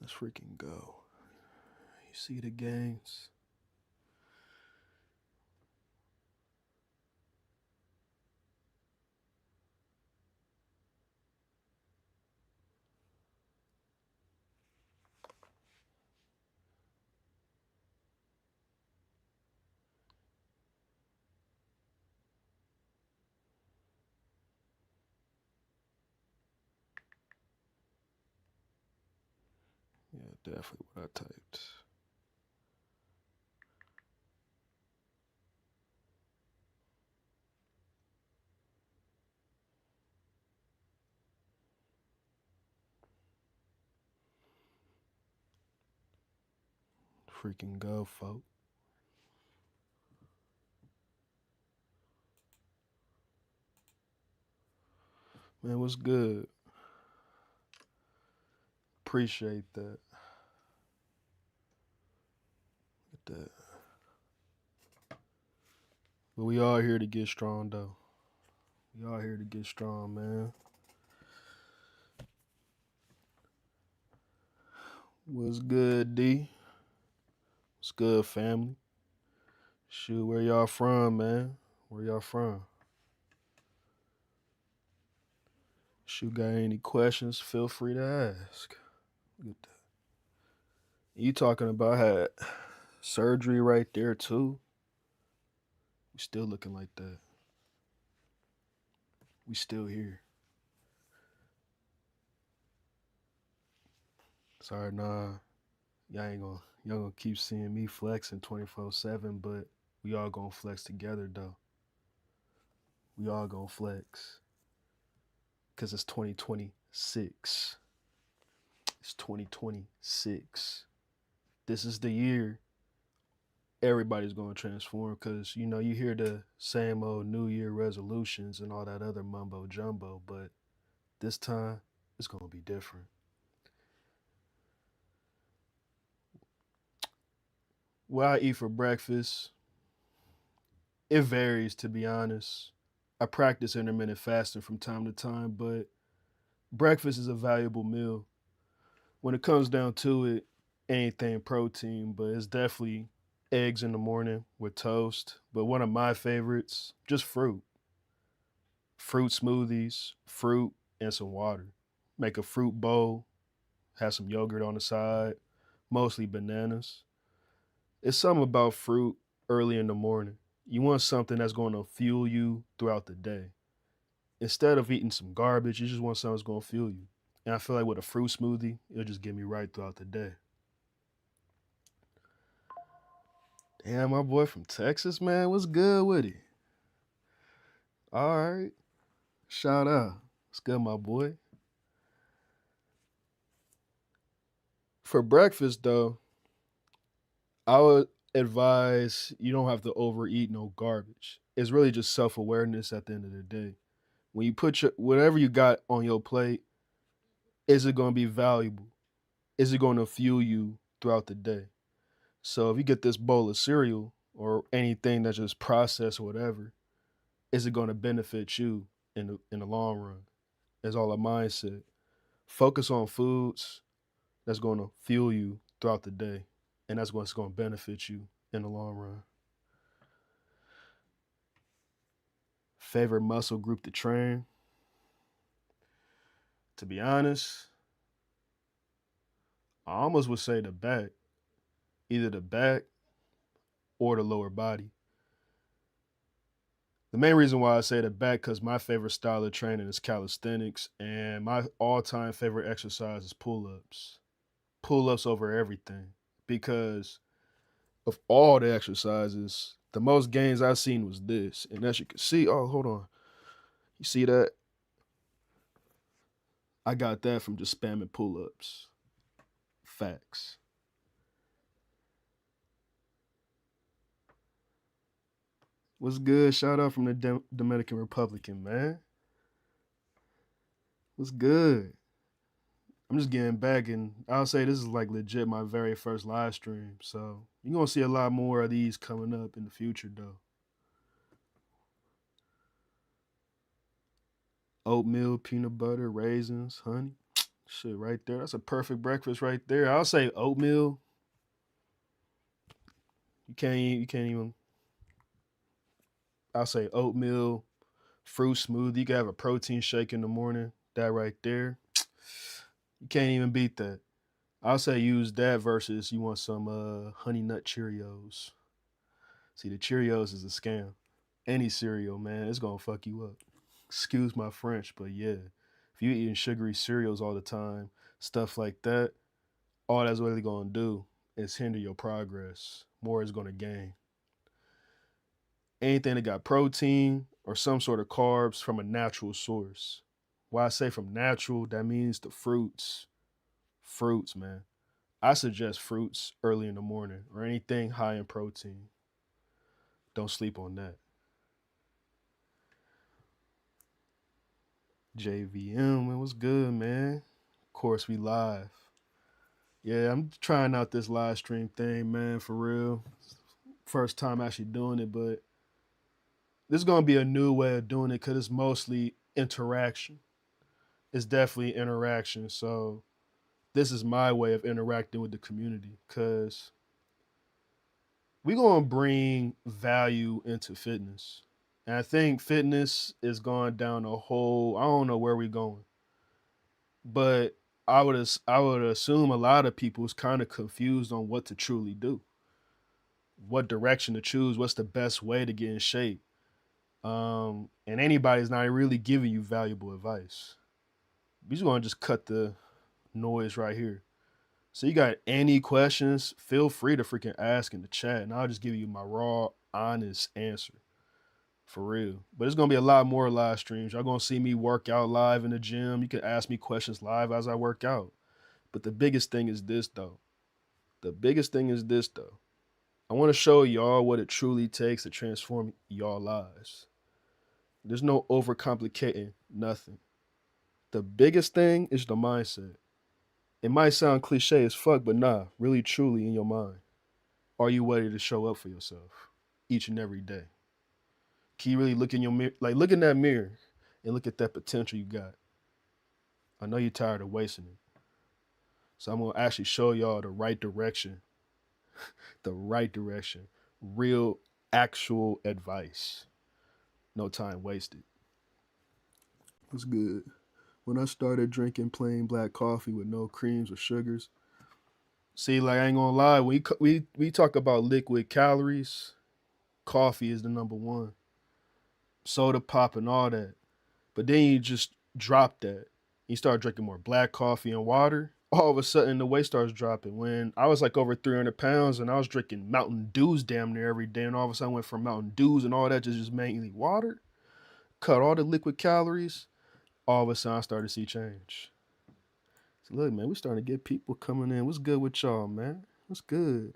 Let's freaking go. You see the games? Yeah, definitely what I typed. Freaking go, folk. Man, what's good? Appreciate that. Look at that. But we all here to get strong, though. We all here to get strong, man. What's good, D? What's good, family? Shoot, where y'all from, man? Where y'all from? Shoot, got any questions? Feel free to ask. Look at that. You talking about had surgery right there too? We still looking like that. We still here. Sorry, nah. Y'all gonna keep seeing me flexing 24/7, but we all gonna flex together though. We all gonna flex. Cause it's 2026. It's 2026. This is the year everybody's gonna transform because you hear the same old New Year resolutions and all that other mumbo jumbo, but this time it's gonna be different. What I eat for breakfast, it varies to be honest. I practice intermittent fasting from time to time, but breakfast is a valuable meal. When it comes down to it, anything protein, but it's definitely eggs in the morning with toast. But one of my favorites, just fruit. Fruit smoothies, fruit, and some water. Make a fruit bowl, have some yogurt on the side, mostly bananas. It's something about fruit early in the morning. You want something that's going to fuel you throughout the day. Instead of eating some garbage, you just want something that's going to fuel you. And I feel like with a fruit smoothie, it'll just get me right throughout the day. Damn, my boy from Texas, man, what's good with it? All right, shout out. What's good, my boy? For breakfast, though, I would advise you don't have to overeat no garbage. It's really just self awareness at the end of the day. When you put whatever you got on your plate, is it going to be valuable? Is it going to fuel you throughout the day? So if you get this bowl of cereal or anything that's just processed or whatever, is it going to benefit you in the long run? It's all a mindset. Focus on foods that's going to fuel you throughout the day, and that's what's going to benefit you in the long run. Favorite muscle group to train? To be honest, I almost would say the back, either the back or the lower body. The main reason why I say the back because my favorite style of training is calisthenics, and my all-time favorite exercise is pull-ups. Pull-ups over everything because of all the exercises, the most gains I've seen was this. And as you can see, oh, hold on. You see that? I got that from just spamming pull ups. Facts. What's good? Shout out from the Dominican Republican, man. What's good? I'm just getting back, and I'll say this is like legit my very first live stream. So you're going to see a lot more of these coming up in the future, though. Oatmeal, peanut butter, raisins, honey. Shit, right there. That's a perfect breakfast right there. I'll say oatmeal. You can't even. I'll say oatmeal, fruit smoothie. You can have a protein shake in the morning. That right there. You can't even beat that. I'll say use that versus you want some honey nut Cheerios. See, the Cheerios is a scam. Any cereal, man, it's gonna fuck you up. Excuse my French, but yeah. If you eating sugary cereals all the time, stuff like that, all that's really gonna do is hinder your progress. More is gonna gain. Anything that got protein or some sort of carbs from a natural source. Why I say from natural, that means the fruits. Fruits, man. I suggest fruits early in the morning or anything high in protein. Don't sleep on that. JVM, it was good, man. Of course, we live. Yeah, I'm trying out this live stream thing, man, for real. First time actually doing it, but this is gonna be a new way of doing it because it's mostly interaction. It's definitely interaction. So this is my way of interacting with the community because we're gonna bring value into fitness. And I think fitness is going down a whole I don't know where we're going. But I would assume a lot of people is kind of confused on what to truly do, what direction to choose, what's the best way to get in shape. And anybody's not really giving you valuable advice. We're just gonna just cut the noise right here. So you got any questions? Feel free to freaking ask in the chat, and I'll just give you my raw, honest answer. For real. But it's gonna be a lot more live streams. Y'all gonna see me work out live in the gym. You can ask me questions live as I work out. But the biggest thing is this though. The biggest thing is this though. I want to show y'all what it truly takes to transform y'all lives. There's no overcomplicating nothing. The biggest thing is the mindset. It might sound cliche as fuck, but nah, really truly in your mind. Are you ready to show up for yourself each and every day? Can you really look in your mirror, like look in that mirror and look at that potential you got? I know you're tired of wasting it. So I'm gonna actually show y'all the right direction, the right direction, real, actual advice. No time wasted. What's good? When I started drinking plain black coffee with no creams or sugars, see, like I ain't gonna lie, we talk about liquid calories, coffee is the number one. Soda pop and all that. But then you just drop that. You start drinking more black coffee and water. All of a sudden, the weight starts dropping. When I was like over 300 pounds and I was drinking Mountain Dews damn near every day, and all of a sudden I went from Mountain Dews and all that to just mainly water, cut all the liquid calories. All of a sudden, I started to see change. So look, man, we starting to get people coming in. What's good with y'all, man? What's good?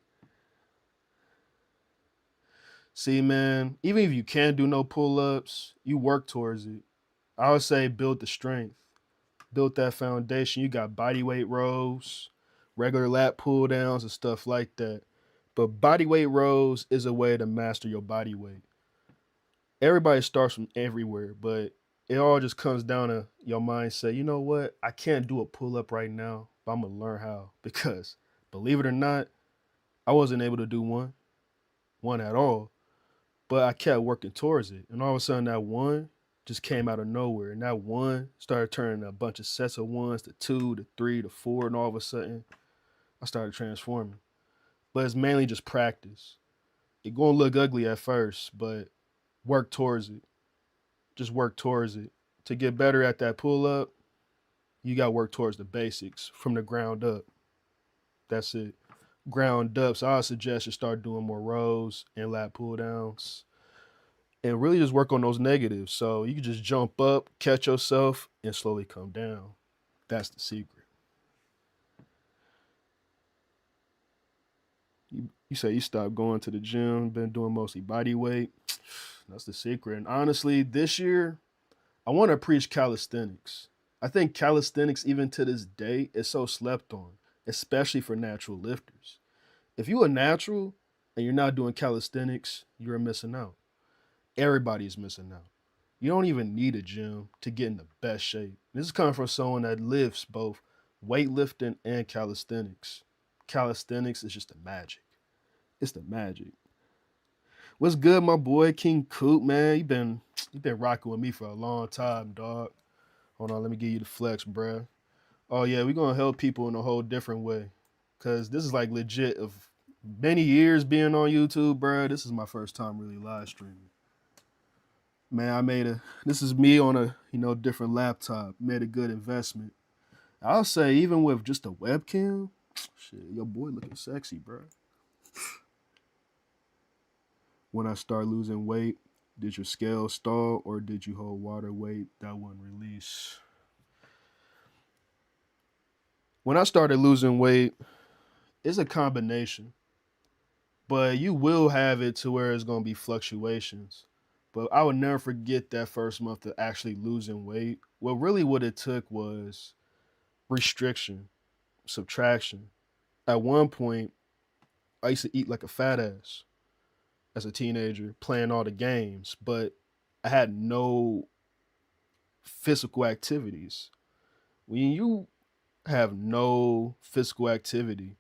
See, man, even if you can't do no pull ups, you work towards it. I would say build the strength, build that foundation. You got body weight rows, regular lat pull downs, and stuff like that. But body weight rows is a way to master your body weight. Everybody starts from everywhere, but it all just comes down to your mindset. You know what? I can't do a pull up right now, but I'm gonna learn how because believe it or not, I wasn't able to do one at all. But I kept working towards it. And all of a sudden that one just came out of nowhere. And that one started turning a bunch of sets of ones to two, to three, to four, and all of a sudden I started transforming. But it's mainly just practice. It gonna look ugly at first, but work towards it. Just work towards it. To get better at that pull up, you gotta work towards the basics from the ground up. That's it. Ground up. So I suggest you start doing more rows and lat pull downs and really just work on those negatives. So you can just jump up, catch yourself, and slowly come down. That's the secret. You say you stopped going to the gym, been doing mostly body weight. That's the secret. And honestly, this year, I want to preach calisthenics. I think calisthenics, even to this day, is so slept on, especially for natural lifters. If you're a natural and you're not doing calisthenics, you're missing out. Everybody's missing out. You don't even need a gym to get in the best shape. This is coming from someone that lifts both weightlifting and calisthenics. Calisthenics is just the magic. It's the magic. What's good, my boy King Coop, man? You been rocking with me for a long time, dog. Hold on, let me give you the flex, bruh. Oh yeah, we gonna help people in a whole different way. Cause this is like legit of many years being on YouTube, bruh. This is my first time really live streaming. Man, this is me on a different laptop. Made a good investment. I'll say even with just a webcam, shit, your boy looking sexy, bruh. When I start losing weight, did your scale stall or did you hold water weight that wouldn't release? When I started losing weight, it's a combination, but you will have it to where it's gonna be fluctuations. But I would never forget that first month of actually losing weight. What it took was restriction, subtraction. At one point, I used to eat like a fat ass as a teenager, playing all the games, but I had no physical activities. When you have no physical activity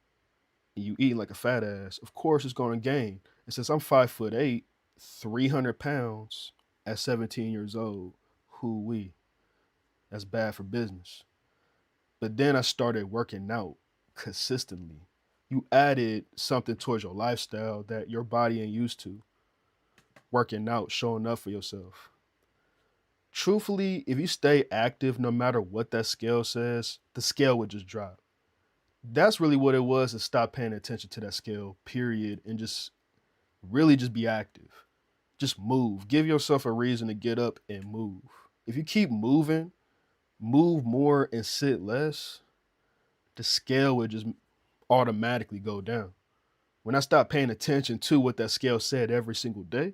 and you eating like a fat ass, of course it's gonna gain. And since I'm 5'8", 300 pounds at 17 years old, who we? That's bad for business. But then I started working out consistently. You added something towards your lifestyle that your body ain't used to. Working out, showing up for yourself. Truthfully, if you stay active no matter what that scale says, the scale would just drop. That's really what it was, to stop paying attention to that scale, period, and just really just be active. Just move. Give yourself a reason to get up and move. If you keep moving, move more and sit less, the scale would just automatically go down. When I stopped paying attention to what that scale said every single day,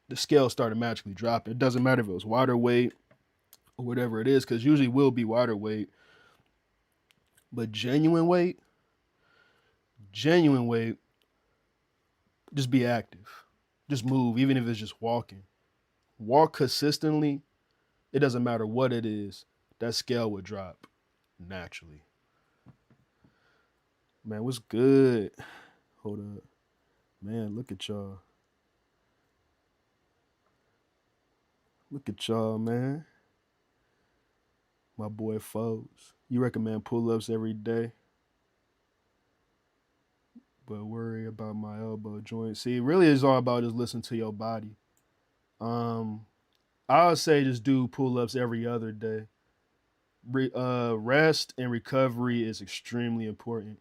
the scale started magically dropping. It doesn't matter if it was water weight or whatever it is, because usually it will be water weight. But genuine weight, just be active. Just move, even if it's just walking. Walk consistently. It doesn't matter what it is, that scale would drop naturally. Man, what's good? Hold up. Man, look at y'all. Look at y'all, man. My boy Foes. You recommend pull-ups every day, but worry about my elbow joint. See, really it's all about just listening to your body. Um, I would say just do pull-ups every other day. Rest and recovery is extremely important.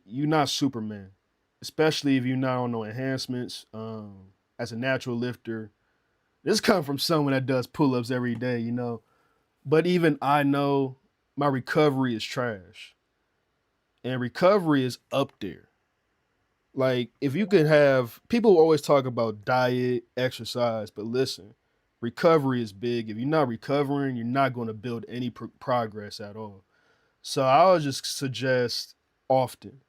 You're not Superman, especially if you're not on no enhancements. As a natural lifter, this comes from someone that does pull-ups every day, But even I know my recovery is trash, and recovery is up there. Like, if you could have people always talk about diet, exercise, but listen, recovery is big. If you're not recovering, you're not going to build any progress at all. So I would just suggest often.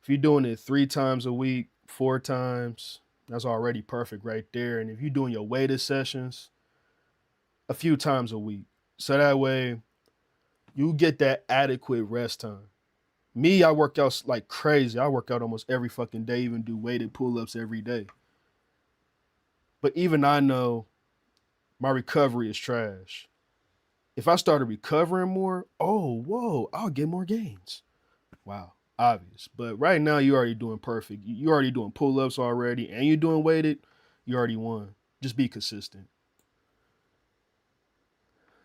If you're doing it 3 times a week, 4 times, that's already perfect right there. And if you're doing your weighted sessions, a few times a week. So that way you get that adequate rest time. Me, I work out like crazy. I work out almost every fucking day, even do weighted pull-ups every day. But even I know my recovery is trash. If I started recovering more, oh, whoa, I'll get more gains. Wow, obvious. But right now, you're already doing perfect. You're already doing pull-ups already, and you're doing weighted. You already won. Just be consistent.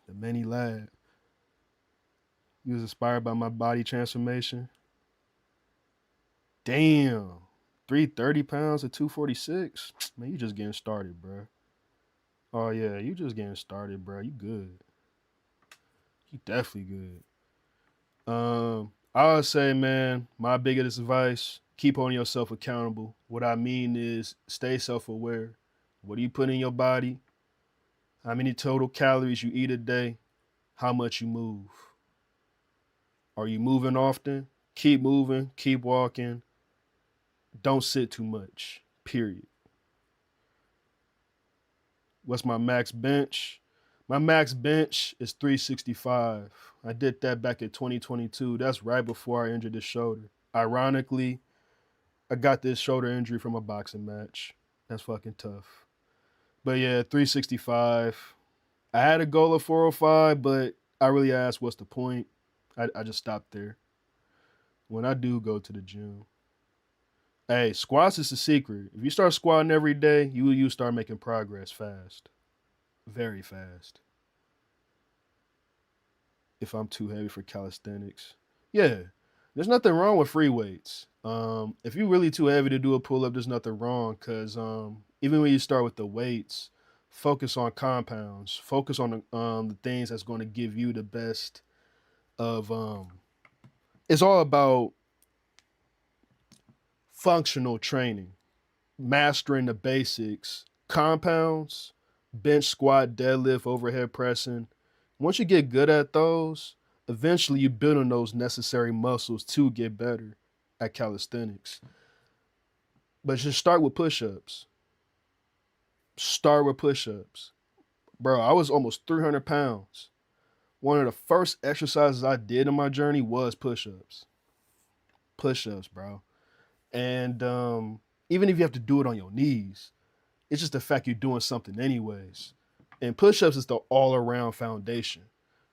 The many lad. You was inspired by my body transformation. Damn. 330 pounds to 246. Man, you just getting started, bro. Oh yeah, you just getting started, bro. You good. You definitely good. I would say, man, my biggest advice: keep on yourself accountable. What I mean is, stay self-aware. What do you put in your body? How many total calories you eat a day? How much you move? Are you moving often? Keep moving. Keep walking. Don't sit too much. Period. What's my max bench? My max bench is 365. I did that back in 2022. That's right before I injured this shoulder. Ironically, I got this shoulder injury from a boxing match. That's fucking tough. But yeah, 365. I had a goal of 405, but I really asked what's the point. I just stopped there. When I do go to the gym, hey, squats is the secret. If you start squatting every day, you start making progress fast, very fast. If I'm too heavy for calisthenics, yeah, there's nothing wrong with free weights. If you're really too heavy to do a pull up, there's nothing wrong because even when you start with the weights, focus on compounds, focus on the things that's going to give you the best of. It's all about functional training, mastering the basics, compounds, bench, squat, deadlift, overhead pressing. Once you get good at those, eventually you build on those necessary muscles to get better at calisthenics. But just start with push-ups. Start with push-ups. Bro, I was almost 300 pounds. One of the first exercises I did in my journey was push-ups. Push-ups, bro. And even if you have to do it on your knees, it's just the fact you're doing something anyways. And push-ups is the all-around foundation.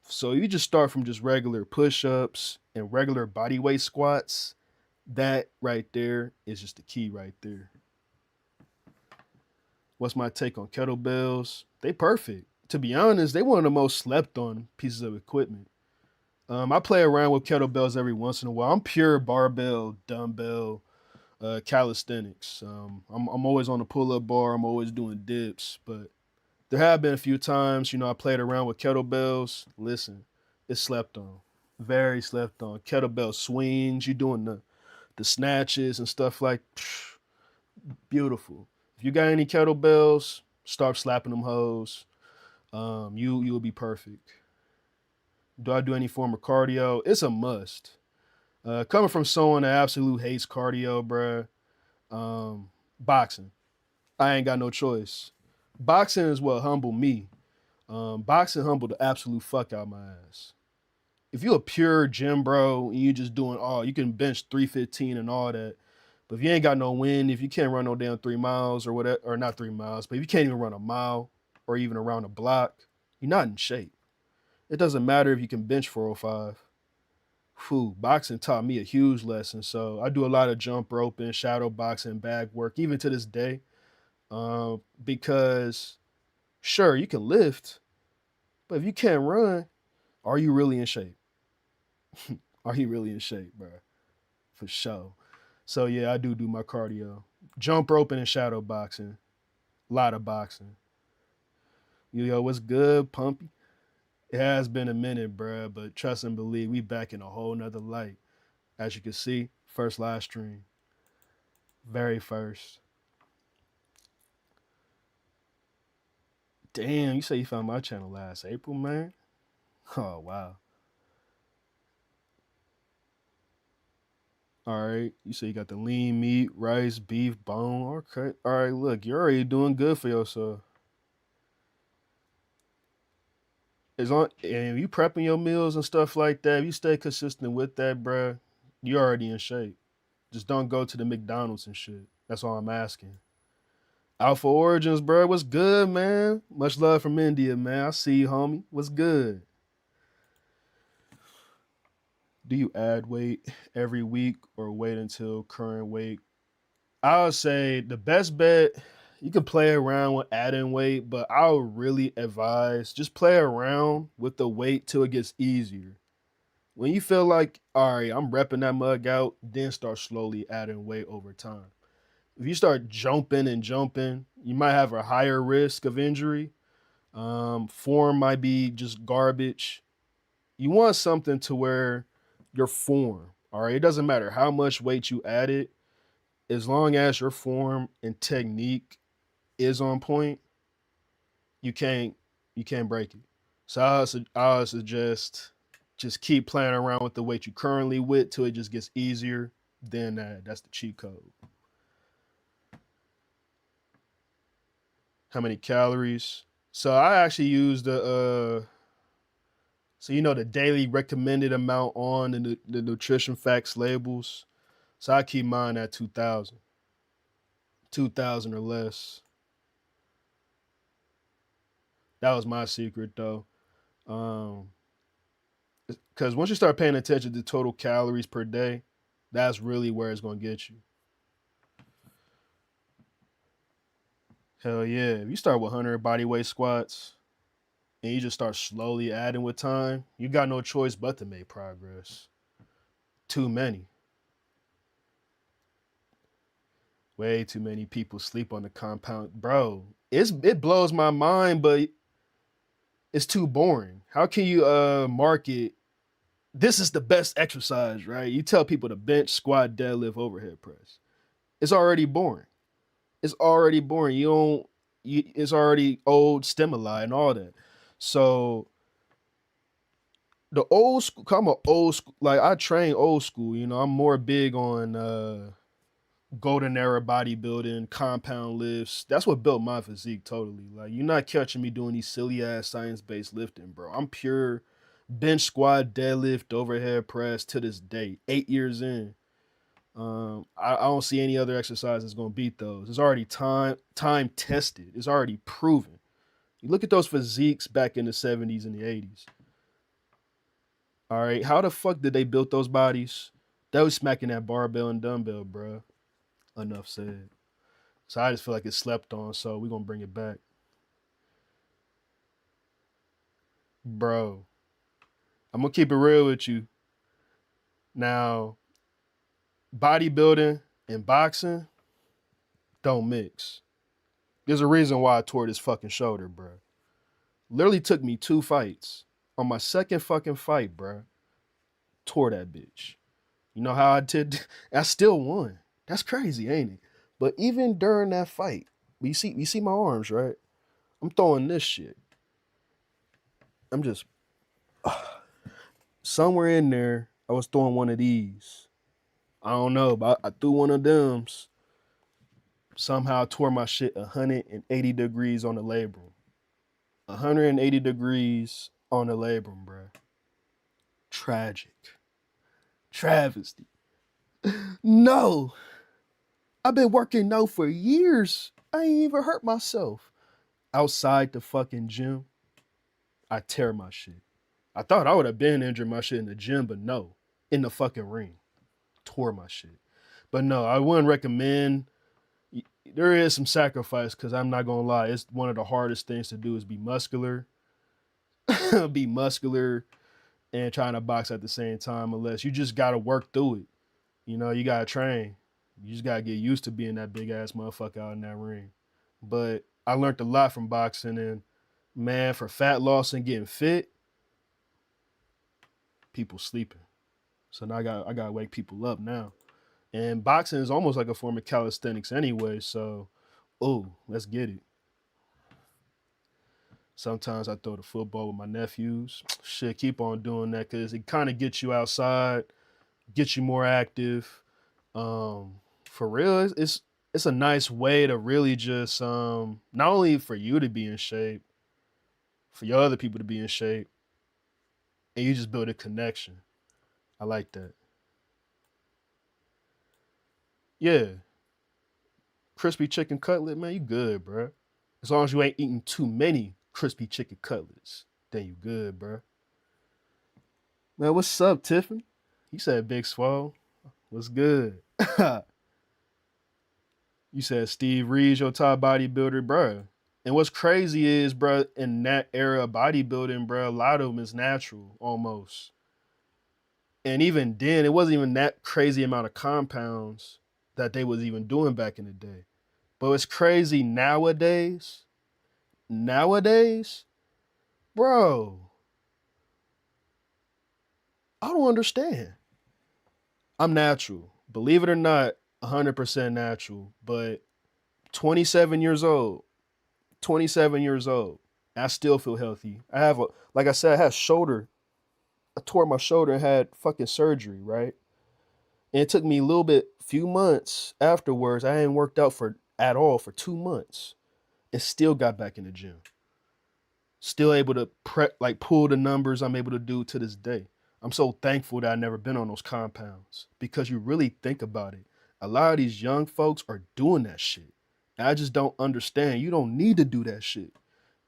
So you just start from just regular push-ups and regular body weight squats. That right there is just the key right there. What's my take on kettlebells? They perfect. To be honest, they one of the most slept on pieces of equipment. I play around with kettlebells every once in a while. I'm pure barbell, dumbbell, calisthenics. I'm always on the pull up bar. I'm always doing dips, but there have been a few times, I played around with kettlebells. Listen, it's slept on, very slept on. Kettlebell swings, you doing the snatches and stuff like, beautiful. If you got any kettlebells, start slapping them hoes. You'll be perfect. Do I do any form of cardio? It's a must. Coming from someone that absolute hates cardio, bruh, boxing. I ain't got no choice. Boxing is what humbled me. Boxing humbled the absolute fuck out my ass. If you a pure gym bro and you just doing all, you can bench 315 and all that. But if you ain't got no wind, if you can't run no damn 3 miles or whatever, or not 3 miles, but if you can't even run a mile or even around a block, you're not in shape. It doesn't matter if you can bench 405. Whew, boxing taught me a huge lesson. So I do a lot of jump roping, shadow boxing, bag work, even to this day. Because sure, you can lift, but if you can't run, are you really in shape? Are you really in shape, bro? For sure. So yeah, I do my cardio, jump roping and shadow boxing, a lot of boxing. Yo, what's good, Pumpy? It has been a minute, bro, but trust and believe, we back in a whole nother light. As you can see, first live stream, very first. Damn, you say you found my channel last April, man? Oh wow. All right, you say you got the lean meat, rice, beef, bone. Okay, all right. Look, you're already doing good for yourself. As long and if you prepping your meals and stuff like that, if you stay consistent with that, bruh, you're already in shape. Just don't go to the McDonald's and shit. That's all I'm asking. Alpha Origins, bro. What's good, man? Much love from India, man. I see you, homie. What's good? Do you add weight every week or wait until current weight? I would say the best bet, you can play around with adding weight, but I would really advise just play around with the weight till it gets easier. When you feel like, all right, I'm repping that mug out, then start slowly adding weight over time. If you start jumping and jumping, you might have a higher risk of injury. Form might be just garbage. You want something to where your form, all right, it doesn't matter how much weight you added, as long as your form and technique is on point, you can't you can't break it. So I would suggest just keep playing around with the weight you currently with till it just gets easier. Then that's the cheat code. How many calories? So I actually use so the daily recommended amount on the nutrition facts labels. So I keep mine at 2,000, 2,000 or less. That was my secret though. Um, because once you start paying attention to total calories per day, that's really where it's gonna get you. Hell yeah! If you start with 100 body weight squats and you just start slowly adding with time, you got no choice but to make progress. Too many, way too many people sleep on the compound, bro. It blows my mind, but it's too boring. How can you market this is the best exercise, right? You tell people to bench, squat, deadlift, overhead press. It's already boring. It's already boring. It's already old stimuli and all that. So the old school, I'm a old school, like I train old school, I'm more big on golden era bodybuilding, compound lifts. That's what built my physique totally. Like you're not catching me doing these silly ass science based lifting, bro. I'm pure bench squat, deadlift, overhead press to this day, 8 years in. I don't see any other exercise that's gonna beat those. It's already time tested. It's already proven. You look at those physiques back in the 70s and the 80s. All right, how the fuck did they build those bodies? They was smacking that barbell and dumbbell, bro. Enough said. So I just feel like it's slept on. So we're gonna bring it back, bro. I'm gonna keep it real with you. Now, bodybuilding and boxing don't mix. There's a reason why I tore this fucking shoulder, bro. Literally took me 2 fights. On my second fucking fight, bro, tore that bitch. You know how I did? I still won. That's crazy, ain't it? But even during that fight, you see my arms, right? I'm throwing this shit. I'm just somewhere in there. I was throwing one of these. I don't know, but I threw one of them. Somehow I tore my shit 180 degrees on the labrum. 180 degrees on the labrum, bro. Tragic. Travesty. No. I've been working no for years. I ain't even hurt myself. Outside the fucking gym, I tear my shit. I thought I would have been injured my shit in the gym, but no. In the fucking ring. Tore my shit. But no, I wouldn't recommend. There is some sacrifice because I'm not gonna lie. It's one of the hardest things to do is be muscular. Be muscular and trying to box at the same time, unless you just gotta work through it. You gotta train. You just gotta get used to being that big ass motherfucker out in that ring. But I learned a lot from boxing, and man, for fat loss and getting fit, people sleeping. So now I gotta wake people up now. And boxing is almost like a form of calisthenics anyway. So, oh, let's get it. Sometimes I throw the football with my nephews. Shit, keep on doing that because it kind of gets you outside, gets you more active. Um, for real, it's a nice way to really just not only for you to be in shape, for your other people to be in shape, and you just build a connection. I like that. Yeah, crispy chicken cutlet, man, you good, bro. As long as you ain't eating too many crispy chicken cutlets, then you good, bro. Man, what's up, Tiffany? You said Big Swole. What's good? You said Steve Reed's your top bodybuilder, bro. And what's crazy is, bro, in that era of bodybuilding, bro, a lot of them is natural almost. And even then, it wasn't even that crazy amount of compounds that they was even doing back in the day. But it's crazy nowadays. Nowadays, bro, I don't understand. I'm natural. Believe it or not, 100% natural. But 27 years old, 27 years old, I still feel healthy. Like I said, I had shoulder. I tore my shoulder and had fucking surgery, right? And it took me a little bit, few months afterwards. I hadn't worked out for at all for 2 months and still got back in the gym. Still able to pull the numbers I'm able to do to this day. I'm so thankful that I never been on those compounds because you really think about it. A lot of these young folks are doing that shit. And I just don't understand. You don't need to do that shit.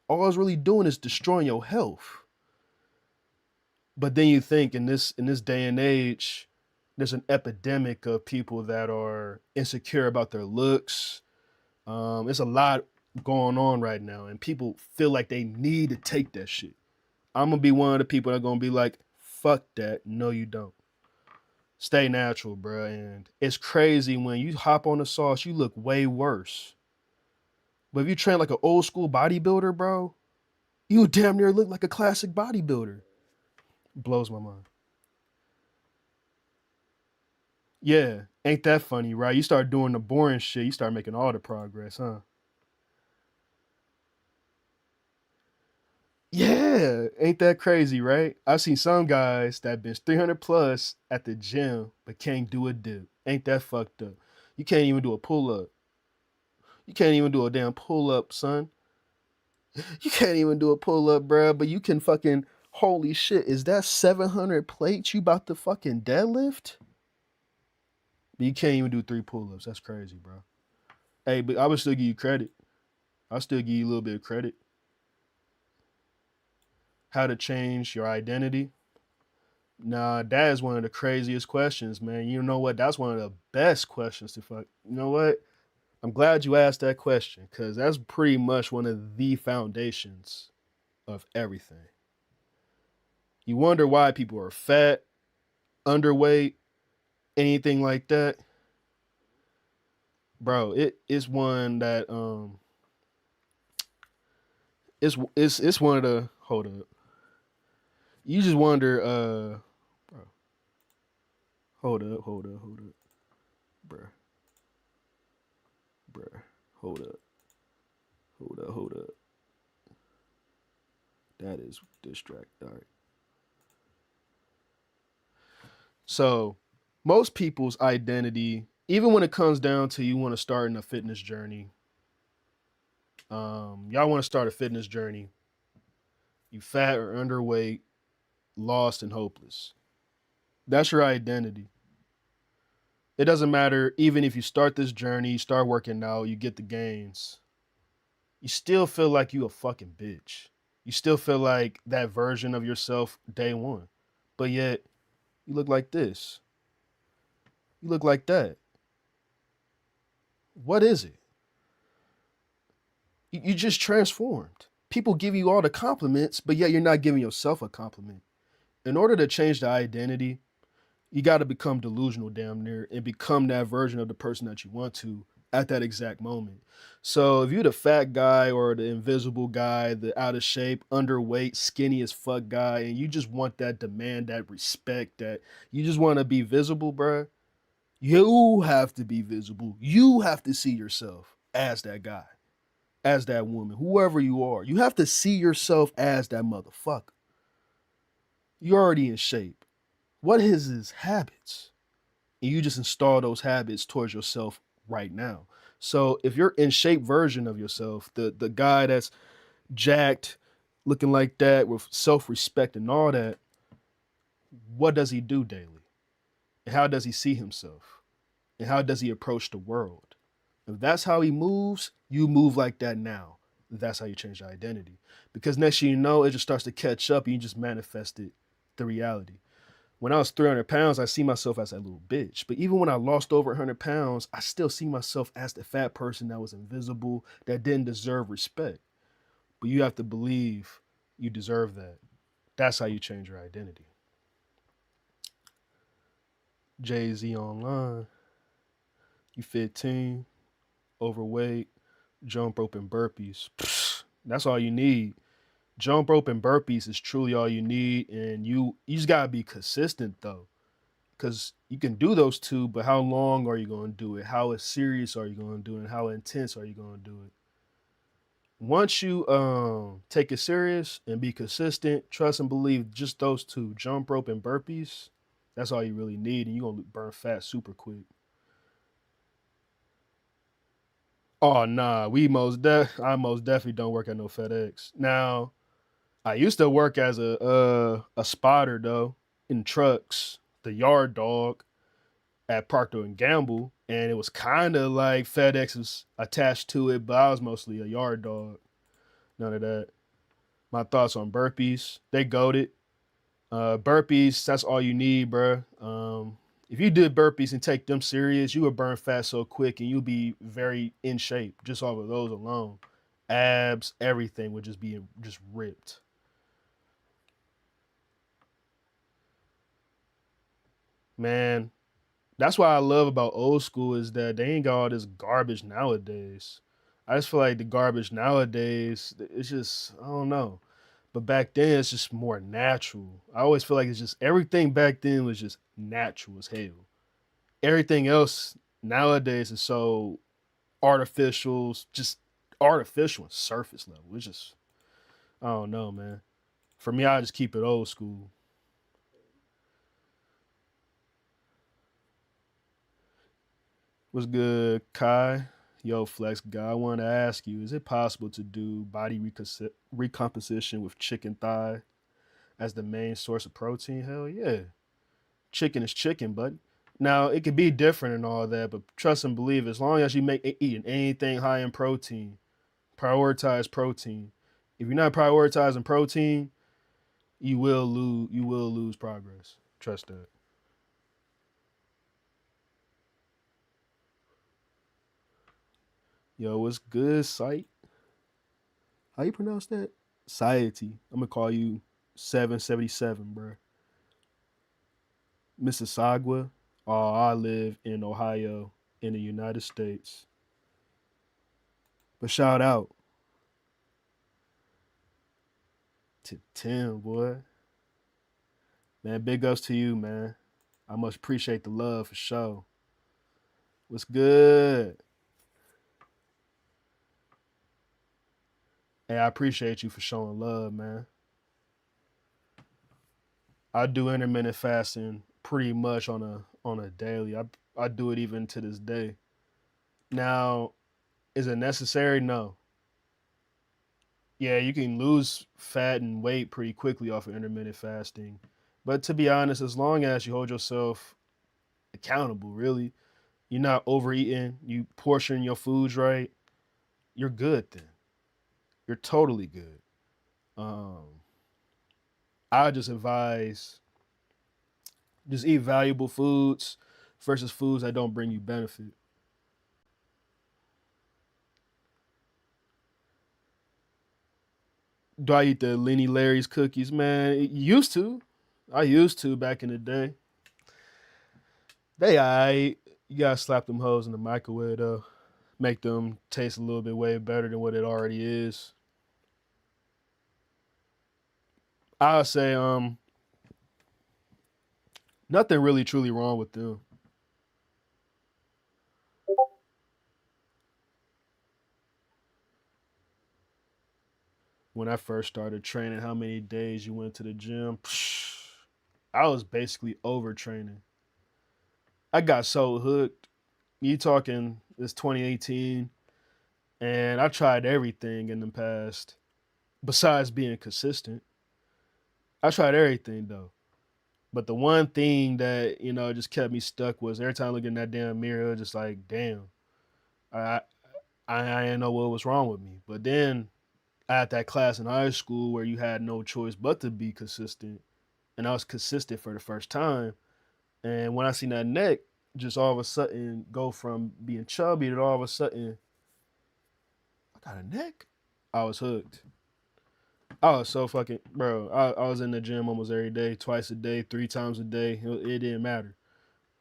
All it's really doing is destroying your health. But then you think in this day and age, there's an epidemic of people that are insecure about their looks. It's a lot going on right now, and people feel like they need to take that shit. I'm gonna be one of the people that are gonna be like, fuck that. No, you don't. Stay natural, bro. And it's crazy when you hop on the sauce, you look way worse. But if you train like an old school bodybuilder, bro, you damn near look like a classic bodybuilder. Blows my mind. Yeah, ain't that funny, right? You start doing the boring shit, you start making all the progress, huh? Yeah, ain't that crazy, right? I've seen some guys that bench 300 plus at the gym, but can't do a dip. Ain't that fucked up? You can't even do a pull up. You can't even do a damn pull up, son. You can't even do a pull up, bruh, but you can fucking. Holy shit, is that 700 plates you about to fucking deadlift? But you can't even do 3 pull ups. That's crazy, bro. Hey, but I would still give you credit. I'll still give you a little bit of credit. How to change your identity? Nah, that is one of the craziest questions, man. You know what? That's one of the best questions to fuck. You know what? I'm glad you asked that question because that's pretty much one of the foundations of everything. You wonder why people are fat, underweight, anything like that. Bro, it's one that it's one of the hold up. You just wonder bro, hold up, bro, bro, hold up, hold up. That is distract. All right. So, most people's identity, even when it comes down to you want to start in a fitness journey, y'all want to start a fitness journey, you fat or underweight, lost and hopeless. That's your identity. It doesn't matter, even if you start this journey, you start working out, you get the gains, you still feel like you a fucking bitch. You still feel like that version of yourself day one. But yet, you look like this. You look like that. What is it? You just transformed. People give you all the compliments, but yet you're not giving yourself a compliment. In order to change the identity, you got to become delusional damn near and become that version of the person that you want to at that exact moment. So if you're the fat guy or the invisible guy, the out of shape, underweight, skinny as fuck guy, and you just want that demand, that respect, that you just want to be visible, bruh, you have to be visible. You have to see yourself as that guy, as that woman, whoever you are. You have to see yourself as that motherfucker. You're already in shape. What is his habits? And you just install those habits towards yourself right now. So if you're in shape version of yourself, the guy that's jacked, looking like that with self-respect and all that, what does he do daily? And how does he see himself? And how does he approach the world? If that's how he moves, you move like that now. That's how you change your identity. Because next thing you know, it just starts to catch up and you just manifest it, the reality. When I was 300 pounds, I see myself as that little bitch. But even when I lost over 100 pounds, I still see myself as the fat person that was invisible, that didn't deserve respect. But you have to believe you deserve that. That's how you change your identity. Jay Z online, you 15, overweight, jump rope and burpees. Pfft, that's all you need. Jump rope and burpees is truly all you need. And you just gotta be consistent though. Because you can do those two, but how long are you going to do it? How serious are you going to do it? And how intense are you going to do it? Once you take it serious and be consistent, trust and believe, just those two, jump rope and burpees, that's all you really need, and you're gonna burn fat super quick. Oh nah, I most definitely don't work at no FedEx. Now, I used to work as a spotter though in trucks, the yard dog at Procter and Gamble, and it was kind of like FedEx was attached to it, but I was mostly a yard dog. None of that. My thoughts on burpees? They goaded. Burpees, that's all you need, bro. If you did burpees and take them serious, you would burn fat so quick and you'll be very in shape just off of those alone. Abs, everything would just be just ripped. Man, that's what I love about old school is that they ain't got all this garbage nowadays. I just feel like the garbage nowadays, it's just, I don't know. But back then, it's just more natural. I always feel like it's just everything back then was just natural as hell. Everything else nowadays is so artificial, just artificial and surface level. It's just, I don't know, man. For me, I just keep it old school. What's good, Kai? Yo, Flex guy, I want to ask you: is it possible to do body recomposition with chicken thigh as the main source of protein? Hell yeah, chicken is chicken, but now it could be different and all that. But trust and believe, as long as you make eating anything high in protein, prioritize protein. If you're not prioritizing protein, you will lose. You will lose progress. Trust that. Yo, what's good, sight? How you pronounce that? Society. I'm gonna call you 777, bro. Mississauga. Oh, I live in Ohio in the United States. But shout out to Tim, boy. Man, big ups to you, man. I must appreciate the love for sure. What's good? Hey, I appreciate you for showing love, man. I do intermittent fasting pretty much on a daily. I do it even to this day. Now, is it necessary? No. Yeah, you can lose fat and weight pretty quickly off of intermittent fasting. But to be honest, as long as you hold yourself accountable, really, you're not overeating, you portion your foods right, you're good then. You're totally good. Um, I just advise just eat valuable foods versus foods that don't bring you benefit. Do I eat the Lenny Larry's cookies, man? Used to. I used to back in the day. They I You gotta slap them hoes in the microwave though. Make them taste a little bit way better than what it already is. I'll say nothing really truly wrong with them. When I first started training, how many days you went to the gym? I was basically overtraining. I got so hooked. You talking it's 2018 and I tried everything in the past besides being consistent. I tried everything though. But the one thing that, just kept me stuck was every time I look in that damn mirror, just like, damn, I I didn't know what was wrong with me. But then I had that class in high school where you had no choice but to be consistent. And I was consistent for the first time. And when I seen that neck just all of a sudden go from being chubby to all of a sudden, I got a neck. I was hooked. I was so fucking bro. I was in the gym almost every day, twice a day, 3 times a day. It didn't matter.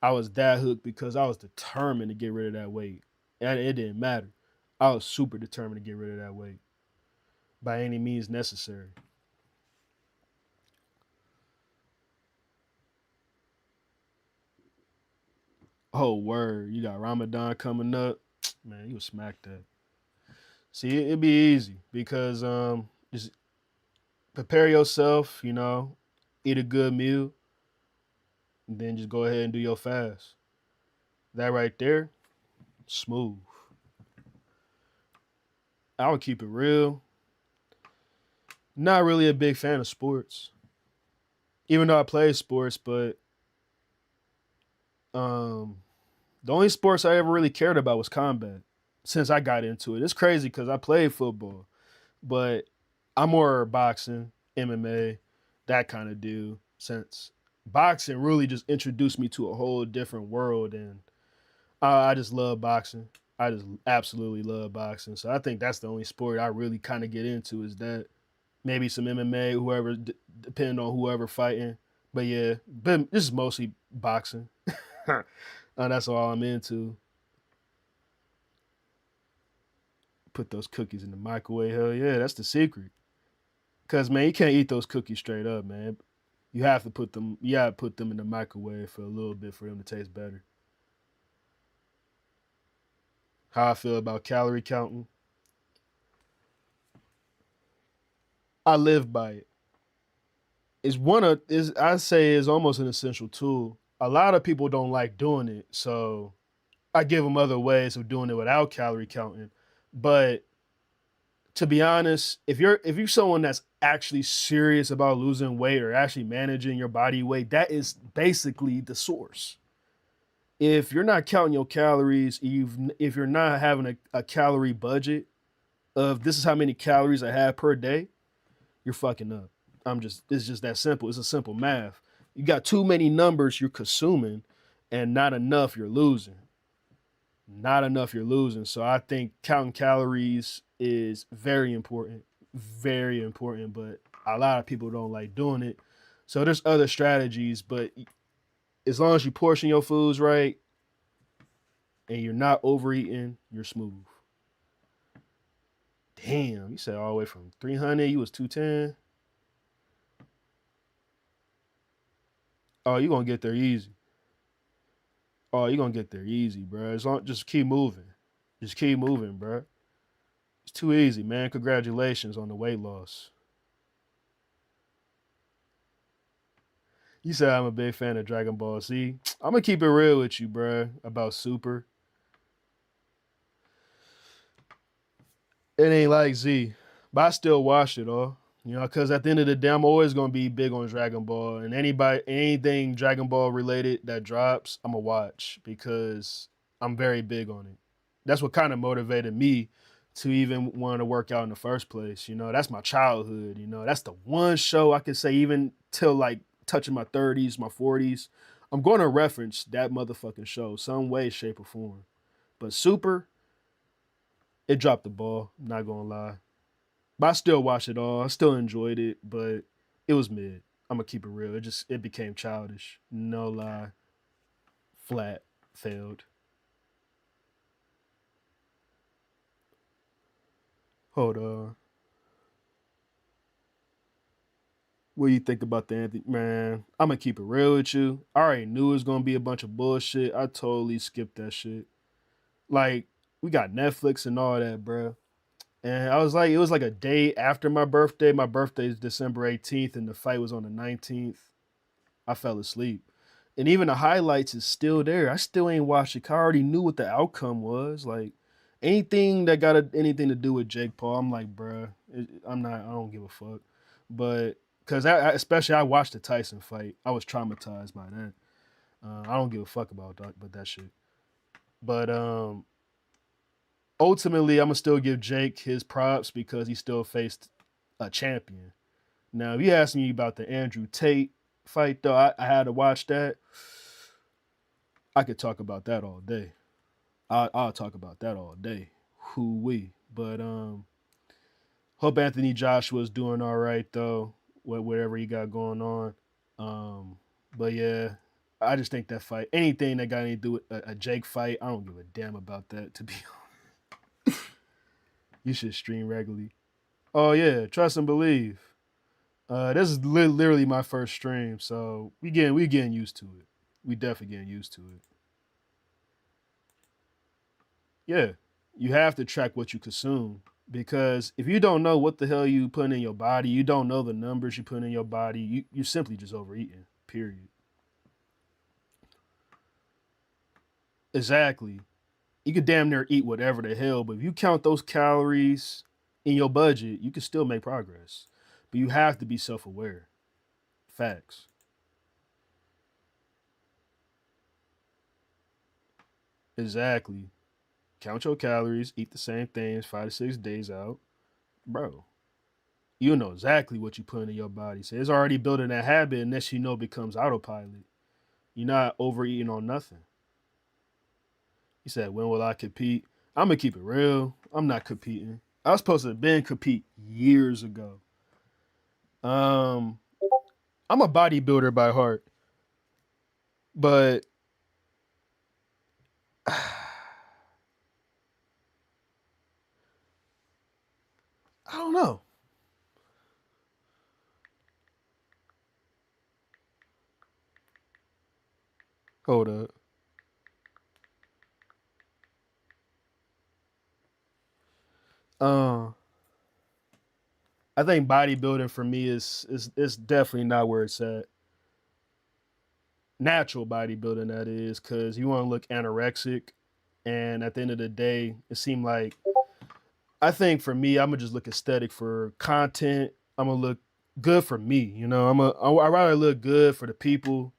I was that hooked because I was determined to get rid of that weight, and it didn't matter. I was super determined to get rid of that weight by any means necessary. Oh word, you got Ramadan coming up, man. You would smack that. See, it'd be easy because just prepare yourself. Eat a good meal, and then just go ahead and do your fast. That right there, smooth. I would keep it real. Not really a big fan of sports, even though I play sports. But um, the only sports I ever really cared about was combat. Since I got into it, it's crazy because I played football, but I'm more boxing, MMA, that kind of dude. Since boxing really just introduced me to a whole different world, and I just love boxing. I just absolutely love boxing. So I think that's the only sport I really kind of get into is that. Maybe some MMA, whoever, depending on whoever fighting. But yeah, but this is mostly boxing. That's all I'm into. Put those cookies in the microwave. Hell yeah, that's the secret. Cause man, you can't eat those cookies straight up, man. You have to put them. You gotta put them in the microwave for a little bit for them to taste better. How I feel about calorie counting, I live by it. It's one of is I say is almost an essential tool. A lot of people don't like doing it, so I give them other ways of doing it without calorie counting. But to be honest, if you're someone that's actually serious about losing weight or actually managing your body weight, that is basically the source. If you're not counting your calories, if you're not having a calorie budget of this is how many calories I have per day, you're fucking up. It's just that simple. It's a simple math. You got too many numbers you're consuming and not enough you're losing. Not enough you're losing. So I think counting calories is very important, but a lot of people don't like doing it. So there's other strategies, but as long as you portion your foods right and you're not overeating, you're smooth. Damn, you said all the way from 300, you was 210. Oh, you gonna get there easy. Oh, you gonna get there easy, bro. As long just keep moving, just keep moving, bro. It's too easy, man. Congratulations on the weight loss. You said I'm a big fan of Dragon Ball Z. I'm gonna keep it real with you, bro, about Super. It ain't like Z, but I still watch it all. You know, because at the end of the day, I'm always gonna be big on Dragon Ball, and anything Dragon Ball related that drops, I'm gonna watch because I'm very big on it. That's what kind of motivated me to even want to work out in the first place. You know, that's my childhood. You know, that's the one show I could say even till like touching my 30s, my 40s, I'm going to reference that motherfucking show some way, shape, or form. But Super, it dropped the ball. I'm not gonna lie. But I still watched it all. I still enjoyed it, but it was mid. I'm gonna keep it real. It became childish. No lie. Flat. Failed. Hold on. What do you think about the Anthony? Man, I'm gonna keep it real with you. I already knew it was gonna be a bunch of bullshit. I totally skipped that shit. Like, we got Netflix and all that, bro. And I was like, it was like a day after my birthday. My birthday is December 18th, and the fight was on the 19th. I fell asleep. And even the highlights is still there. I still ain't watched it. I already knew what the outcome was. Like anything that got anything to do with Jake Paul, I'm like, bruh, I'm not. I don't give a fuck. But because especially I watched the Tyson fight, I was traumatized by that. I don't give a fuck about that shit. But ultimately, I'm gonna still give Jake his props because he still faced a champion. Now, if you ask me about the Andrew Tate fight, though, I had to watch that. I could talk about that all day. I'll talk about that all day. Who we? But hope Anthony Joshua's doing all right though. Whatever he got going on. But yeah, I just think that fight, anything that got anything to do with a Jake fight, I don't give a damn about that. To be honest, you should stream regularly. Oh yeah, trust and believe. This is literally my first stream, so we getting used to it. We definitely getting used to it. Yeah, you have to track what you consume because if you don't know what the hell you put in your body, you don't know the numbers you put in your body. You simply just overeating. Period. Exactly. You could damn near eat whatever the hell, but if you count those calories in your budget, you can still make progress. but you have to be self-aware. Facts. Exactly. Count your calories, eat the same things 5 to 6 days out. Bro, you know exactly what you put in your body. So it's already building that habit, unless you know it becomes autopilot. You're not overeating on nothing. He said, when will I compete? I'm gonna keep it real. I'm not competing. I was supposed to have been compete years ago. Um, I'm a bodybuilder by heart, but I don't know. Hold up. Uh, I think bodybuilding for me is definitely not where it's at. Natural bodybuilding, that is, because you want to look anorexic, and at the end of the day, it seemed like I think for me, I'm gonna just look aesthetic for content. I'm gonna look good for me. I rather look good for the people.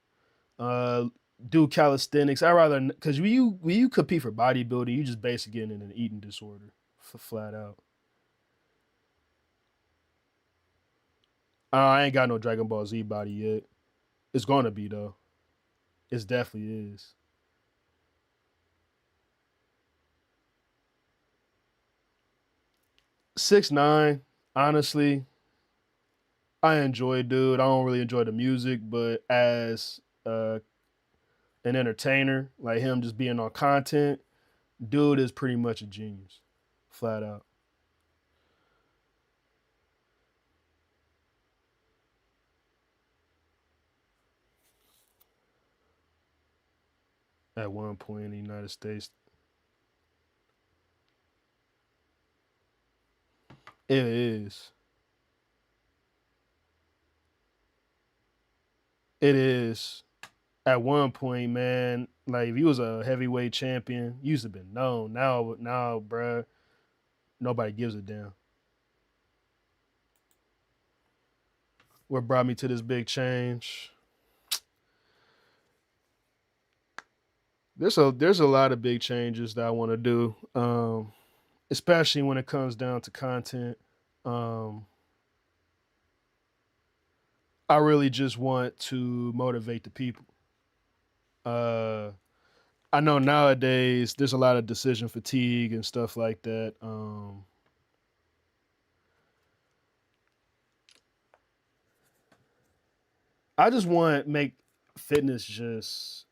Uh, do calisthenics. I rather because when you compete for bodybuilding, you just basically getting in an eating disorder, flat out. I ain't got no Dragon Ball Z body yet. It's gonna be though. It definitely is. 6'9". Honestly, I enjoy dude. I don't really enjoy the music, but as an entertainer, like him just being on content, dude is pretty much a genius, flat out. At one point in the United States, it is. It is. At one point, man, like if he was a heavyweight champion, he used to been known. Now, bruh, nobody gives a damn. What brought me to this big change? There's a lot of big changes that I want to do, especially when it comes down to content. Um, I really just want to motivate the people. Uh, I know nowadays there's a lot of decision fatigue and stuff like that. I just want to make fitness just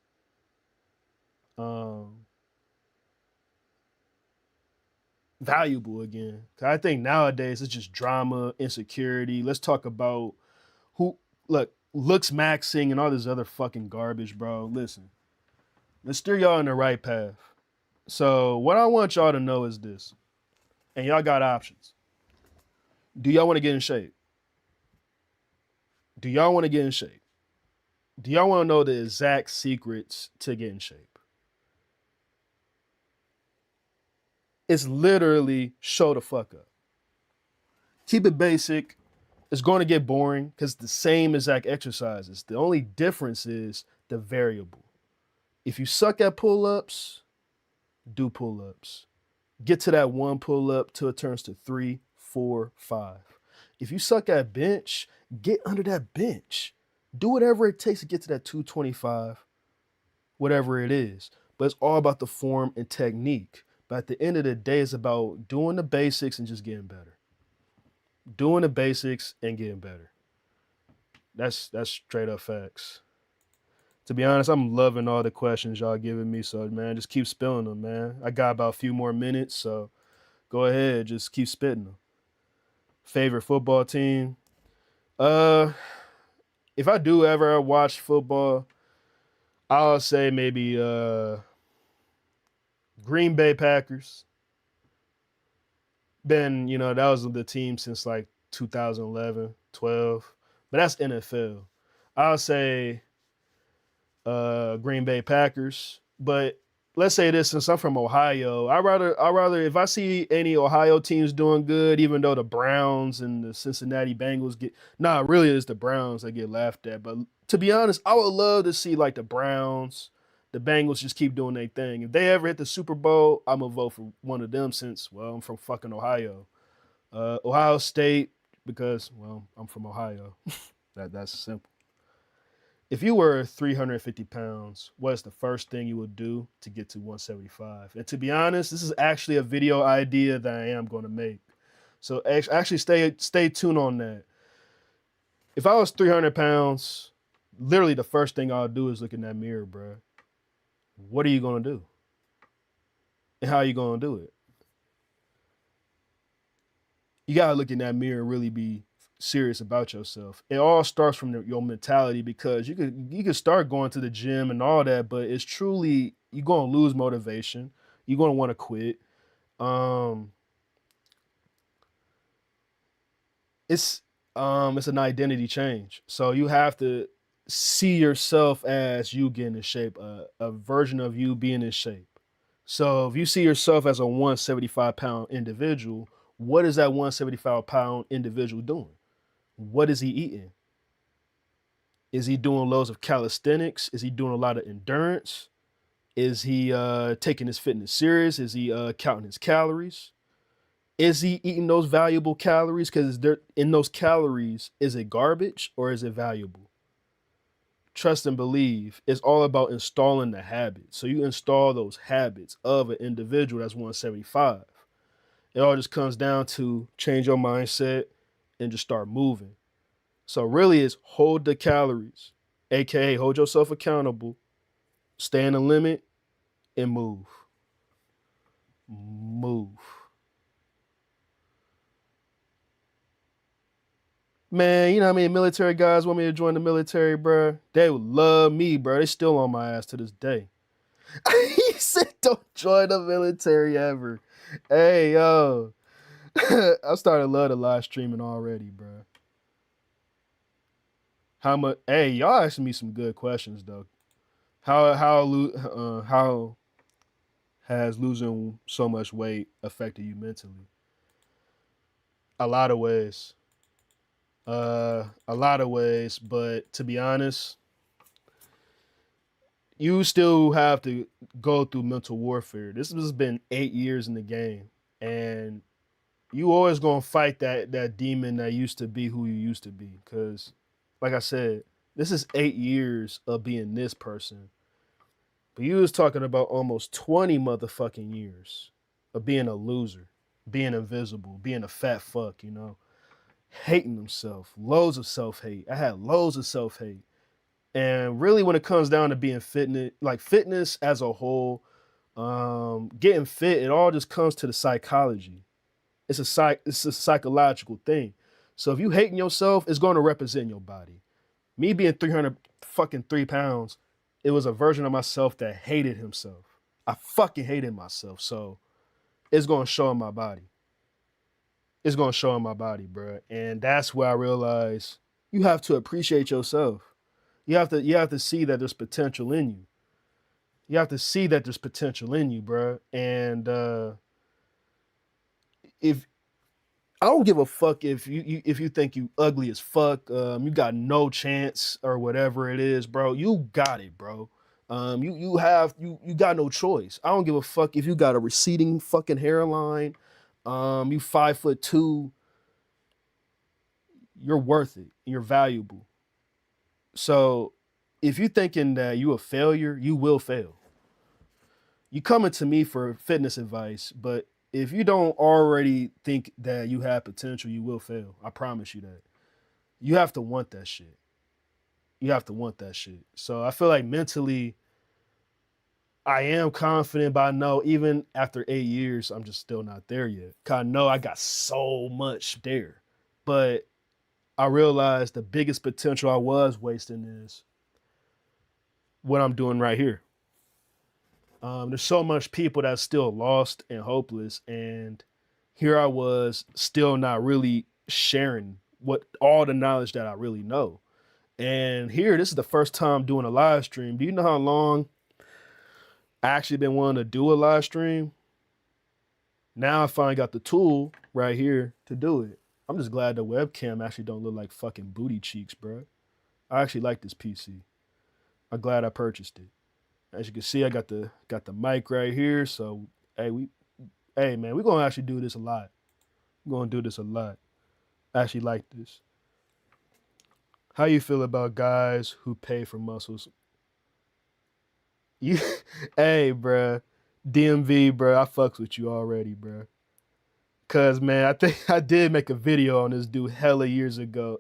um, valuable again. 'Cause I think nowadays it's just drama, insecurity. Let's talk about who looks maxing and all this other fucking garbage, bro. Listen, let's steer y'all in the right path. So what I want y'all to know is this, and y'all got options. Do y'all want to get in shape? Do y'all want to get in shape? Do y'all want to know the exact secrets to get in shape? It's literally show the fuck up. Keep it basic. It's going to get boring because the same exact exercises. The only difference is the variable. If you suck at pull ups, do pull ups. Get to that one pull up till it turns to three, four, five. If you suck at bench, get under that bench. Do whatever it takes to get to that 225, whatever it is. But it's all about the form and technique. But at the end of the day, it's about doing the basics and just getting better. Doing the basics and getting better. That's straight up facts. To be honest, I'm loving all the questions y'all giving me. So man, just keep spilling them, man. I got about a few more minutes, so go ahead, just keep spitting them. Favorite football team? Uh, if I do ever watch football, I'll say maybe Green Bay Packers. Been, that was the team since like 2011, 12. But that's NFL. I'll say Green Bay Packers. But let's say this, since I'm from Ohio, I rather if I see any Ohio teams doing good, even though the Browns and the Cincinnati Bengals get really it's the Browns that get laughed at. But to be honest, I would love to see like the Browns, the Bengals just keep doing their thing. If they ever hit the Super Bowl, I'm gonna vote for one of them since I'm from fucking Ohio. Ohio State, because I'm from Ohio. That's simple. If you were 350 pounds, what is the first thing you would do to get to 175? And to be honest, this is actually a video idea that I am going to make. So actually stay tuned on that. If I was 300 pounds, literally the first thing I'll do is look in that mirror, bro. What are you going to do? And how are you going to do it? You got to look in that mirror and really be serious about yourself. It all starts from your mentality, because you could start going to the gym and all that, but it's truly you're going to lose motivation. You're going to want to quit. Um, it's an identity change. So you have to see yourself as you getting in shape, a version of you being in shape. So if you see yourself as a 175-pound individual, what is that 175-pound individual doing? What is he eating? Is he doing loads of calisthenics? Is he doing a lot of endurance? Is he taking his fitness serious? Is he counting his calories? Is he eating those valuable calories? Because in those calories, is it garbage or is it valuable? Trust and believe. It's all about installing the habits. So you install those habits of an individual that's 175. It all just comes down to change your mindset and just start moving. So really it's hold the calories, aka hold yourself accountable, stay in the limit, and move. Move. Man, you know how many military guys want me to join the military, bro? They would love me, bro. They still on my ass to this day. He said don't join the military ever. Hey, yo. I started love the live streaming already, bro. How much? Hey, y'all asking me some good questions though. How has losing so much weight affected you mentally? A lot of ways. A lot of ways, but to be honest, you still have to go through mental warfare. This has been 8 years in the game, and you always gonna fight that demon that used to be who you used to be. Cause, like I said, this is 8 years of being this person. But you was talking about almost 20 motherfucking years of being a loser, being invisible, being a fat fuck, hating himself, loads of self hate. I had loads of self hate. And really, when it comes down to being fitness, like fitness as a whole, getting fit, it all just comes to the psychology. It's a psychological thing. So if you hating yourself, it's going to represent your body. Me being 300 fucking 3 pounds, it was a version of myself that hated himself. I fucking hated myself. So it's going to show in my body. It's going to show in my body, bro. And that's where I realized you have to appreciate yourself. You have to see that there's potential in you. You have to see that there's potential in you, bro. And if I don't give a fuck if you think you ugly as fuck, you got no chance or whatever it is, bro. You got it, bro. You got no choice. I don't give a fuck if you got a receding fucking hairline. You 5'2". You're worth it. You're valuable. So if you thinking that you a failure, you will fail. You coming to me for fitness advice, but if you don't already think that you have potential, you will fail. I promise you that. You have to want that shit. You have to want that shit. So I feel like mentally, I am confident, but I know even after 8 years, I'm just still not there yet. Cause I know I got so much there. But I realized the biggest potential I was wasting is what I'm doing right here. There's so much people that's still lost and hopeless, and here I was still not really sharing what all the knowledge that I really know. And here, this is the first time doing a live stream. Do you know how long actually been wanting to do a live stream. Now I finally got the tool right here to do it. I'm just glad the webcam actually don't look like fucking booty cheeks, bro. I actually like this PC. I'm glad I purchased it. As you can see, I got the mic right here. So hey man, we're gonna actually do this a lot. We're gonna do this a lot. I actually like this. How you feel about guys who pay for muscles? You, hey, bruh, DMV, bruh, I fucks with you already, bruh. Cause man, I think I did make a video on this dude hella years ago.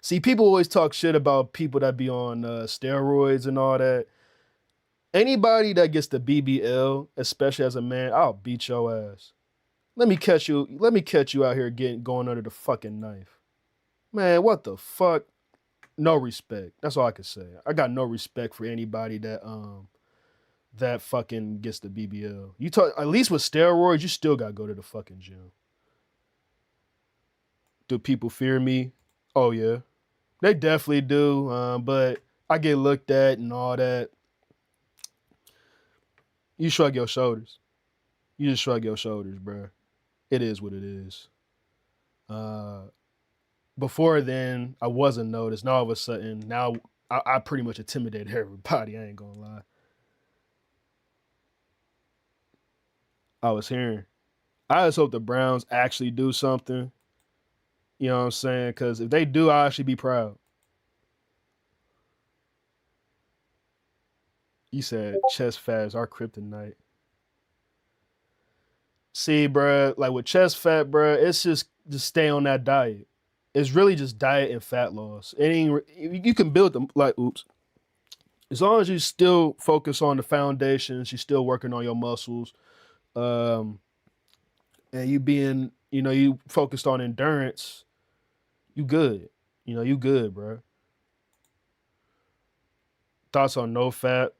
See, people always talk shit about people that be on steroids and all that. Anybody that gets the BBL, especially as a man, I'll beat your ass. Let me catch you. Let me catch you out here going under the fucking knife, man. What the fuck? No respect. That's all I can say. I got no respect for anybody that fucking gets the BBL. You talk at least with steroids, you still gotta go to the fucking gym. Do people fear me? Oh yeah, they definitely do. But I get looked at and all that. You shrug your shoulders. You just shrug your shoulders, bro. It is what it is. Before then, I wasn't noticed. Now all of a sudden, now I pretty much intimidate everybody. I ain't gonna lie. I was hearing. I just hope the Browns actually do something. You know what I'm saying? Because if they do, I'll actually be proud. You said chest fat is our kryptonite. See, bruh, like with chest fat, bruh, it's just stay on that diet. It's really just diet and fat loss. It ain't, you can build them like oops. As long as you still focus on the foundations, you're still working on your muscles, um, and you focused on endurance, you good. You good, bro. Thoughts on no fat?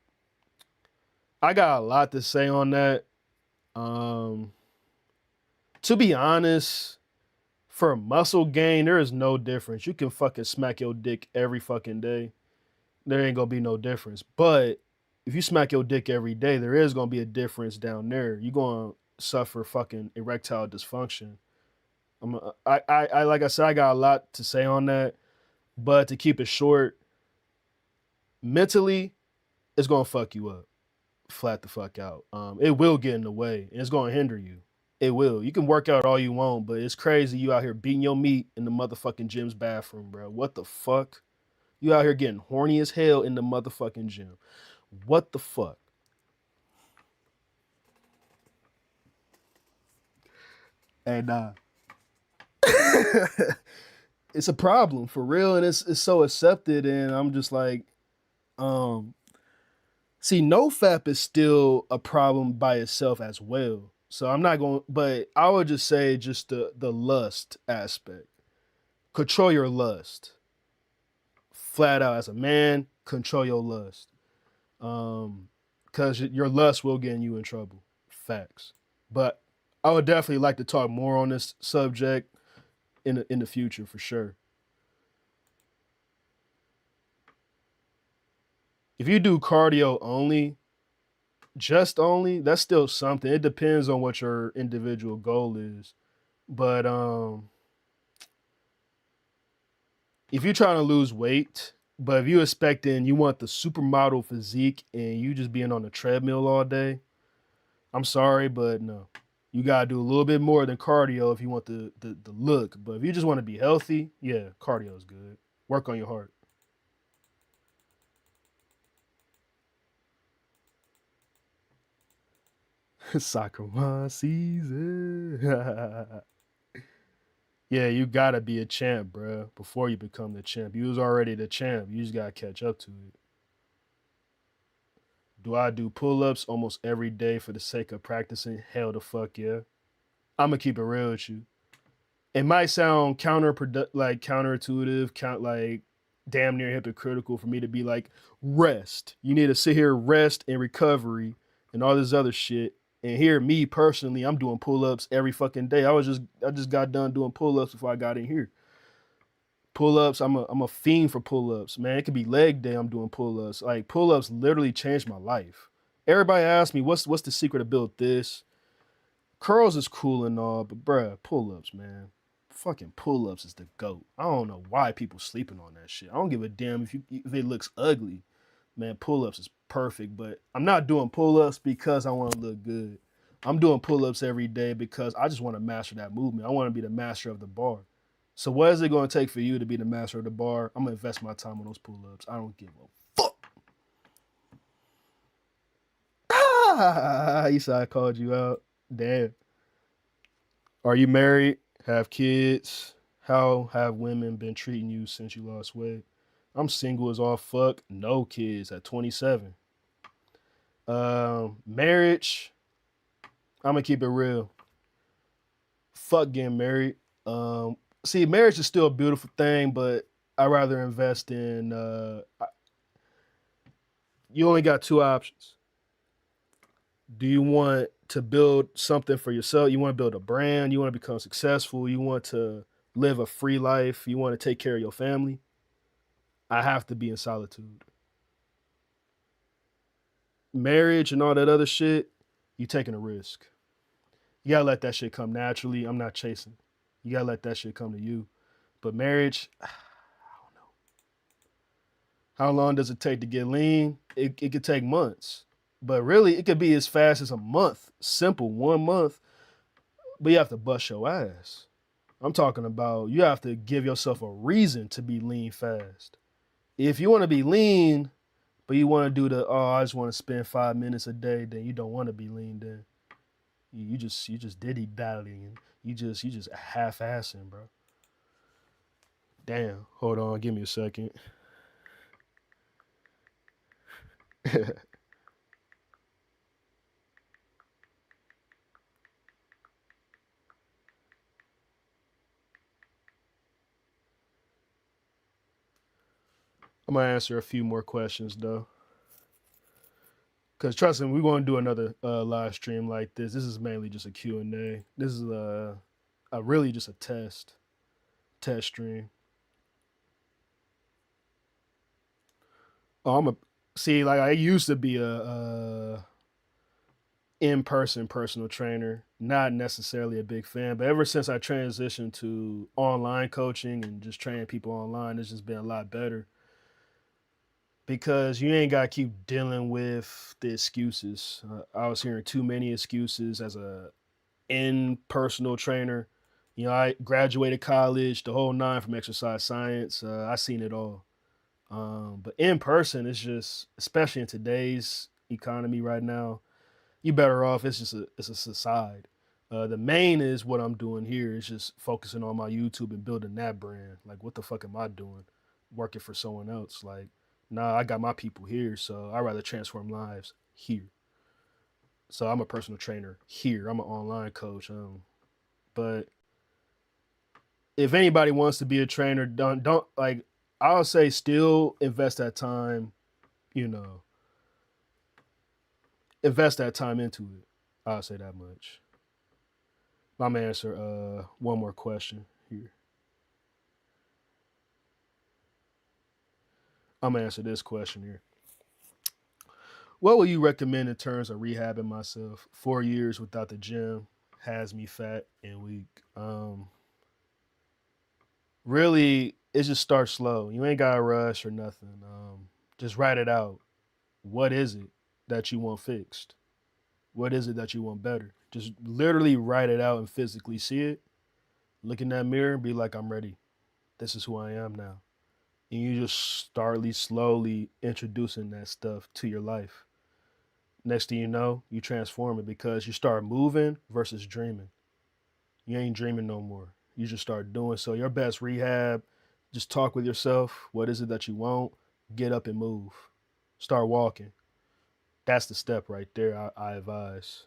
I got a lot to say on that. Um, to be honest, for muscle gain, there is no difference. You can fucking smack your dick every fucking day. There ain't gonna be no difference. But if you smack your dick every day, there is gonna be a difference down there. You're gonna suffer fucking erectile dysfunction. I like I said, I got a lot to say on that. But to keep it short, mentally, it's gonna fuck you up, flat the fuck out. It will get in the way, and it's gonna hinder you. It will. You can work out all you want, but it's crazy you out here beating your meat in the motherfucking gym's bathroom, bro. What the fuck? You out here getting horny as hell in the motherfucking gym. What the fuck? And it's a problem for real, and it's so accepted, and I'm just like, um, see, no fap is still a problem by itself as well. So I'm not going, but I would just say just the lust aspect. Control your lust. Flat out as a man, control your lust. Because your lust will get you in trouble. Facts. But I would definitely like to talk more on this subject in the future for sure. If you do cardio only, just only, that's still something. It depends on what your individual goal is. But if you're trying to lose weight, but if you're expecting you want the supermodel physique and you just being on the treadmill all day, I'm sorry, but no. You gotta do a little bit more than cardio if you want the look. But if you just want to be healthy, yeah, cardio is good. Work on your heart. Sakura season. Yeah, you gotta be a champ, bro, before you become the champ. You was already the champ. You just gotta catch up to it. Do I do pull-ups almost every day for the sake of practicing? Hell the fuck yeah. I'm gonna keep it real with you. It might sound counterintuitive, like damn near hypocritical for me to be like, rest. You need to sit here, rest and recovery and all this other shit. And here, me personally, I'm doing pull-ups every fucking day. I just got done doing pull-ups before I got in here. Pull-ups, I'm a fiend for pull-ups, man. It could be leg day, I'm doing pull-ups. Like pull-ups literally changed my life. Everybody asks me what's the secret to build this. Curls is cool and all, but bruh, pull-ups, man. Fucking pull-ups is the GOAT. I don't know why people sleeping on that shit. I don't give a damn if it looks ugly. Man, pull-ups is perfect, but I'm not doing pull-ups because I want to look good. I'm doing pull-ups every day because I just want to master that movement. I want to be the master of the bar. So what is it going to take for you to be the master of the bar? I'm going to invest my time on those pull-ups. I don't give a fuck. You said I called you out. Damn. Are you married? Have kids? How have women been treating you since you lost weight? I'm single as all fuck. No kids at 27. Marriage. I'm gonna keep it real. Fuck getting married. See, marriage is still a beautiful thing, but I rather invest in. You only got two options. Do you want to build something for yourself? You want to build a brand. You want to become successful. You want to live a free life. You want to take care of your family. I have to be in solitude. Marriage and all that other shit, you taking a risk. You gotta let that shit come naturally. I'm not chasing. You gotta let that shit come to you. But marriage, I don't know. How long does it take to get lean? It could take months. But really, it could be as fast as a month. Simple, 1 month. But you have to bust your ass. I'm talking about you have to give yourself a reason to be lean fast. If you want to be lean, but you want to do the I just want to spend 5 minutes a day, then you don't want to be lean. Then you just diddy dallying. You just half-assing, bro. Damn. Hold on, give me a second. I'm gonna answer a few more questions though, because trust me, we're gonna do another live stream like this. This is mainly just a Q&A. This is a really just a test stream. I'm a see like I used to be a in-person personal trainer, not necessarily a big fan, but ever since I transitioned to online coaching and just training people online, it's just been a lot better because you ain't got to keep dealing with the excuses. I was hearing too many excuses as a in personal trainer. You know, I graduated college, the whole nine from exercise science. I seen it all. But in person, it's just, especially in today's economy right now, you better off. It's a side. The main is what I'm doing here is just focusing on my YouTube and building that brand. Like, what the fuck am I doing? Working for someone else? Like, nah, I got my people here, so I rather transform lives here. So I'm a personal trainer here. I'm an online coach. But if anybody wants to be a trainer, don't like. I'll say still invest that time. You know, invest that time into it. I'll say that much. I'm gonna answer one more question here. I'm gonna answer this question here. What would you recommend in terms of rehabbing myself? 4 years without the gym has me fat and weak. Really, it just starts slow. You ain't gotta rush or nothing. Just write it out. What is it that you want fixed? What is it that you want better? Just literally write it out and physically see it. Look in that mirror and be like, I'm ready. This is who I am now. And you just start slowly introducing that stuff to your life. Next thing you know, you transform it because you start moving versus dreaming. You ain't dreaming no more. You just start doing so. Your best rehab, just talk with yourself. What is it that you want? Get up and move. Start walking. That's the step right there. I advise.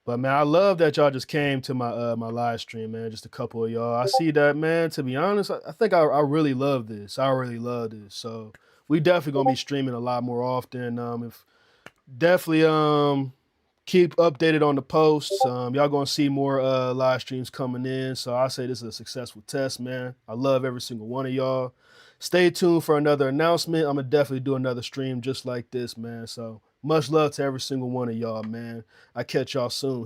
But man, I love that y'all just came to my live stream, man. Just a couple of y'all. I see that, man. To be honest, I think I really love this. I really love this. So we definitely gonna be streaming a lot more often. If definitely keep updated on the posts. Y'all gonna see more live streams coming in. So I say this is a successful test, man. I love every single one of y'all. Stay tuned for another announcement. I'm gonna definitely do another stream just like this, man. So Much love to every single one of y'all, man. I catch y'all soon.